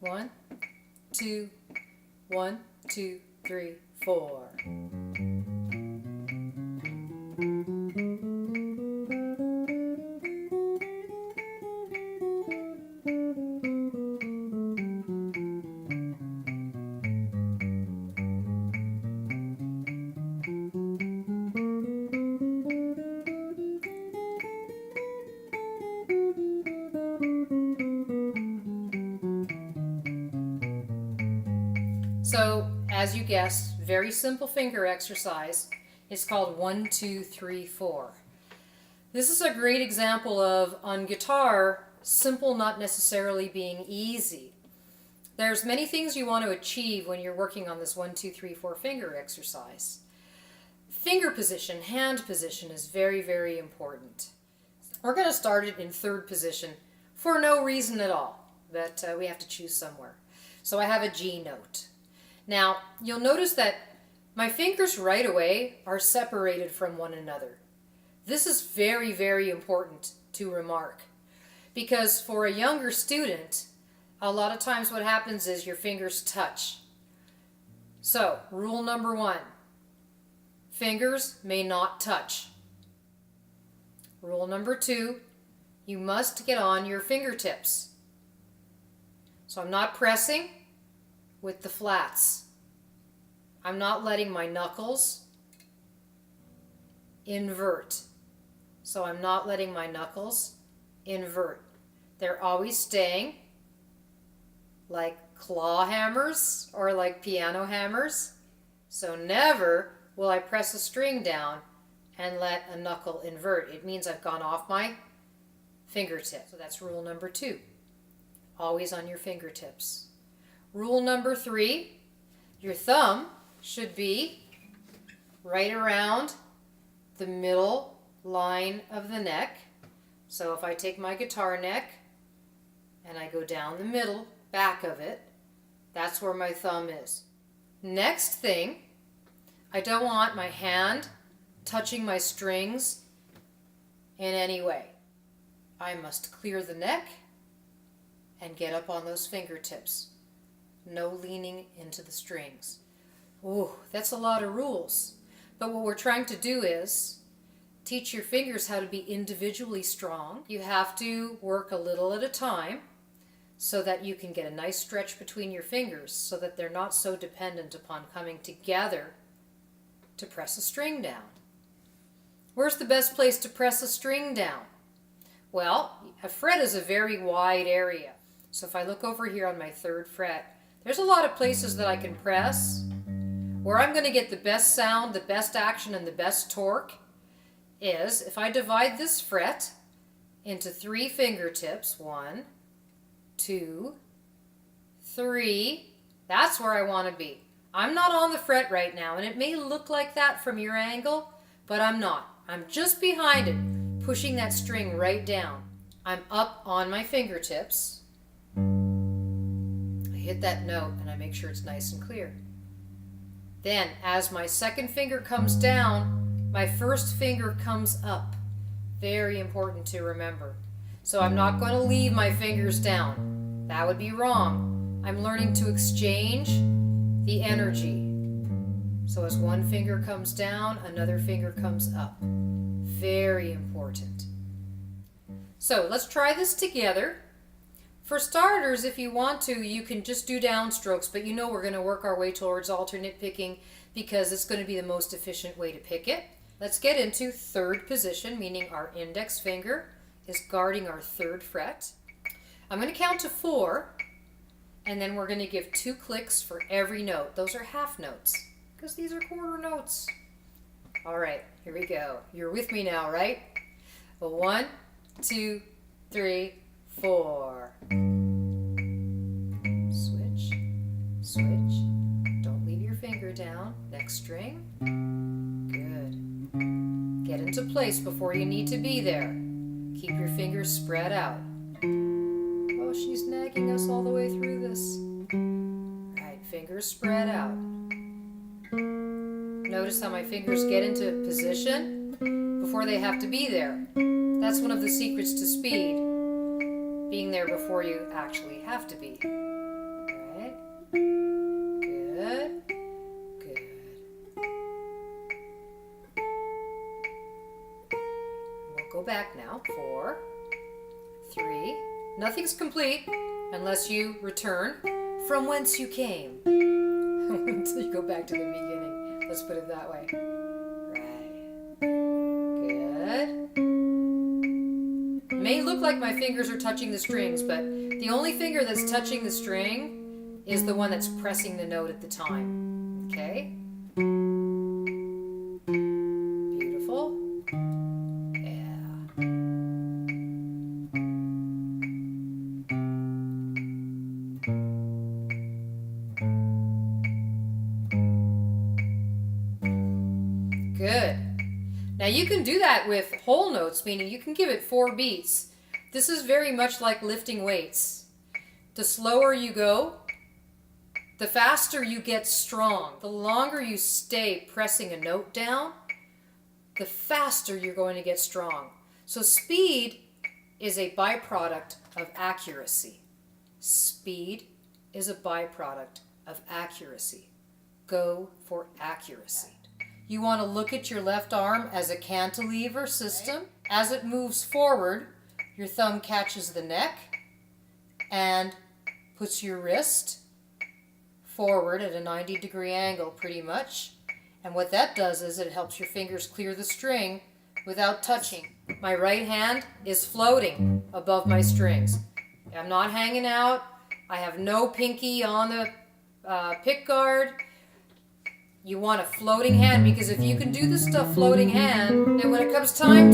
1, 2, 1, 2, 3, 4. So, as you guessed, very simple finger exercise. It's called 1, 2, 3, 4. This is a great example of, on guitar, simple not necessarily being easy. There's many things you want to achieve when you're working on this 1, 2, 3, 4 finger exercise. Finger position, hand position is very, very important. We're going to start it in third position for no reason at all, but we have to choose somewhere. So I have a G note. Now, you'll notice that my fingers right away are separated from one another. This is very, very important to remark, because for a younger student, a lot of times what happens is your fingers touch. So, rule number 1, fingers may not touch. Rule number 2, you must get on your fingertips. So I'm not pressing with the flats. I'm not letting my knuckles invert. So I'm not letting my knuckles invert. They're always staying like claw hammers or like piano hammers. So never will I press a string down and let a knuckle invert. It means I've gone off my fingertip. So that's rule number 2. Always on your fingertips. Rule number 3, your thumb should be right around the middle line of the neck. So if I take my guitar neck and I go down the middle, back of it, that's where my thumb is. Next thing, I don't want my hand touching my strings in any way. I must clear the neck and get up on those fingertips. No leaning into the strings. Ooh, that's a lot of rules. But what we're trying to do is teach your fingers how to be individually strong. You have to work a little at a time so that you can get a nice stretch between your fingers so that they're not so dependent upon coming together to press a string down. Where's the best place to press a string down? Well, a fret is a very wide area. So if I look over here on my 3rd fret, there's a lot of places that I can press. Where I'm going to get the best sound, the best action, and the best torque is if I divide this fret into 3 fingertips. 1, 2, 3. That's where I want to be. I'm not on the fret right now, and it may look like that from your angle, but I'm not. I'm just behind it, pushing that string right down. I'm up on my fingertips. I hit that note and I make sure it's nice and clear. Then, as my 2nd finger comes down, my 1st finger comes up. Very important to remember. So I'm not going to leave my fingers down. That would be wrong. I'm learning to exchange the energy. So as one finger comes down, another finger comes up. Very important. So let's try this together. For starters, if you want to, you can just do downstrokes, but you know we're going to work our way towards alternate picking because it's going to be the most efficient way to pick it. Let's get into 3rd position, meaning our index finger is guarding our 3rd fret. I'm going to count to 4, and then we're going to give 2 clicks for every note. Those are half notes, because these are quarter notes. All right, here we go. You're with me now, right? 1, 2, 3, 4. Switch, switch. Don't leave your finger down. Next string. Good. Get into place before you need to be there. Keep your fingers spread out. Oh, she's nagging us all the way through this. Right, fingers spread out. Notice how my fingers get into position before they have to be there. That's one of the secrets to speed, being there before you actually have to be. Right. Good. Good. We'll go back now. 4, 3. Nothing's complete unless you return from whence you came. Until you go back to the beginning. Let's put it that way. Right. Good. It may look like my fingers are touching the strings, but the only finger that's touching the string is the one that's pressing the note at the time. Okay? Beautiful. Yeah. Good. Now you can do that with whole notes, meaning you can give it 4 beats. This is very much like lifting weights. The slower you go, the faster you get strong. The longer you stay pressing a note down, the faster you're going to get strong. So speed is a byproduct of accuracy. Speed is a byproduct of accuracy. Go for accuracy. You want to look at your left arm as a cantilever system. As it moves forward, your thumb catches the neck and puts your wrist forward at a 90-degree angle pretty much. And what that does is it helps your fingers clear the string without touching. My right hand is floating above my strings. I'm not hanging out. I have no pinky on the pick guard. You want a floating hand, because if you can do this stuff floating hand, then when it comes time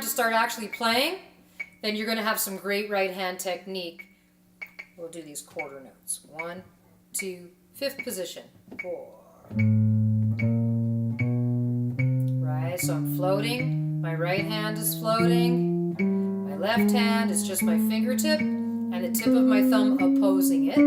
to start actually playing, then you're going to have some great right hand technique. We'll do these quarter notes. 1, 2, 5th position. 4. Right, so I'm floating. My right hand is floating. My left hand is just my fingertip and the tip of my thumb opposing it.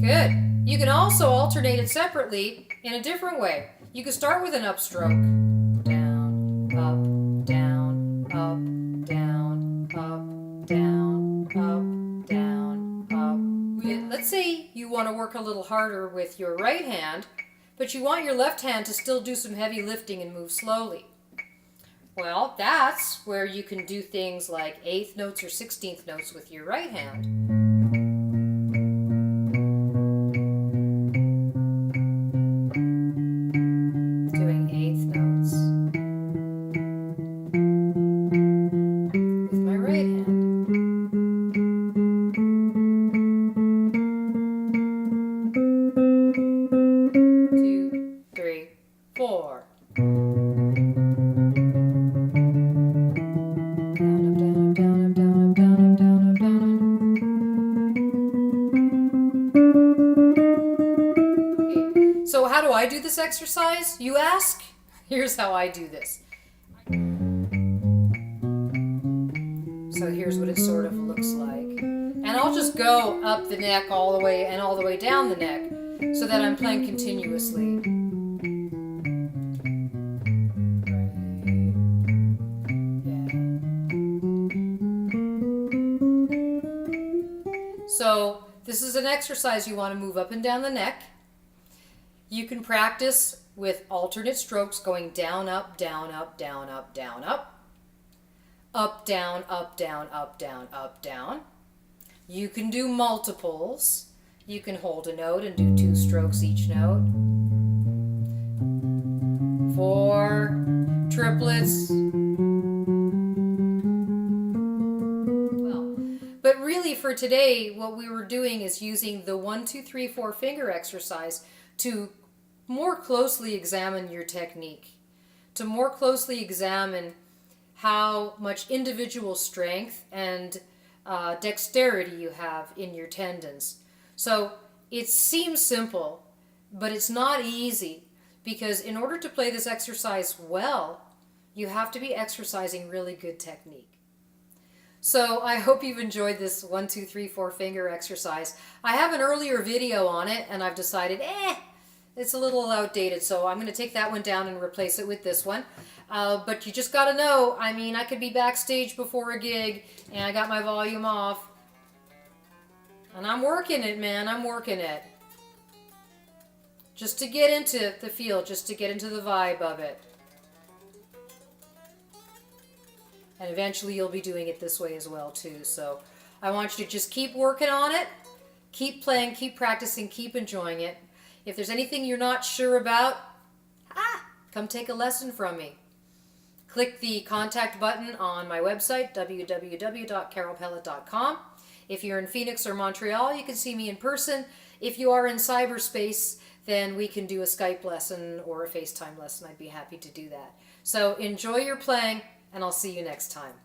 Good. You can also alternate it separately in a different way. You can start with an upstroke. Down, up, down, up, down, up, down, up, down, up. Let's say you want to work a little harder with your right hand, but you want your left hand to still do some heavy lifting and move slowly. Well, that's where you can do things like 8th notes or 16th notes with your right hand. Doing 8th notes with my right hand. 2, 3, 4. So how do I do this exercise, you ask? Here's how I do this. So here's what it sort of looks like. And I'll just go up the neck all the way and all the way down the neck so that I'm playing continuously. So this is an exercise you want to move up and down the neck. You can practice with alternate strokes going down, up, down, up, down, up, down, up. Up, down, up, down, up, down, up, down. You can do multiples. You can hold a note and do 2 strokes each note. 4 triplets. But really for today, what we were doing is using the 1, 2, 3, 4 finger exercise to more closely examine your technique, to more closely examine how much individual strength and dexterity you have in your tendons. So it seems simple, but it's not easy, because in order to play this exercise well, you have to be exercising really good technique. So I hope you've enjoyed this 1, 2, 3, 4 finger exercise. I have an earlier video on it, and I've decided, it's a little outdated, so I'm going to take that one down and replace it with this one. But you just got to know, I mean, I could be backstage before a gig, and I got my volume off, and I'm working it, man, I'm working it. Just to get into the feel, just to get into the vibe of it. And eventually you'll be doing it this way as well too. So I want you to just keep working on it, keep playing, keep practicing, keep enjoying it. If there's anything you're not sure about, come take a lesson from me. Click the contact button on my website, www.carolepellat.com. If you're in Phoenix or Montreal, you can see me in person. If you are in cyberspace, then we can do a Skype lesson or a FaceTime lesson. I'd be happy to do that. So enjoy your playing, and I'll see you next time.